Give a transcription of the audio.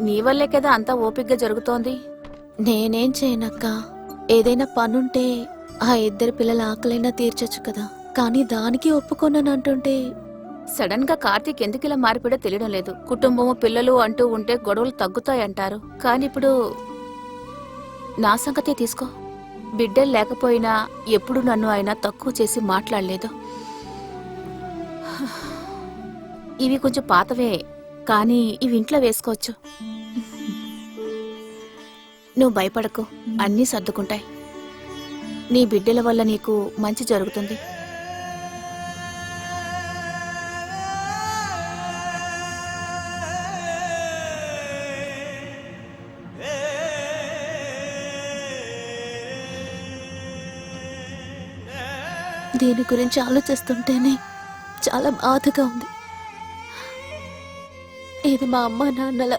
నీ వల్లే కదా అంతా ఓపిగ్గా జరుగుతోంది. నేనేం చేయనక్క. ఏదైనా పనుంటే ఆ ఇద్దరు పిల్లల ఆకలైనా తీర్చొచ్చు కదా, కానీ దానికి ఒప్పుకోనంటుంటే. సడన్ గా కార్తీక్ ఎందుకిలా మారిపోయాడో తెలియడం లేదు. కుటుంబము పిల్లలు అంటూ ఉంటే గొడవలు తగ్గుతాయంటారు, కానీ ఇప్పుడు నా సంగతే తీసుకో. బిడ్డలు లేకపోయినా ఎప్పుడు నన్ను ఆయన తక్కువ చేసి మాట్లాడలేదు. ఇవి కొంచెం పాతవే, కానీ ఇవి ఇంట్లో వేసుకోవచ్చు. నువ్వు భయపడకు, అన్నీ సర్దుకుంటాయి. నీ బిడ్డల వల్ల నీకు మంచి జరుగుతుంది. దీని గురించి ఆలోచిస్తుంటేనే చాలా బాధగా ఉంది. ఇది మా అమ్మ నాన్నల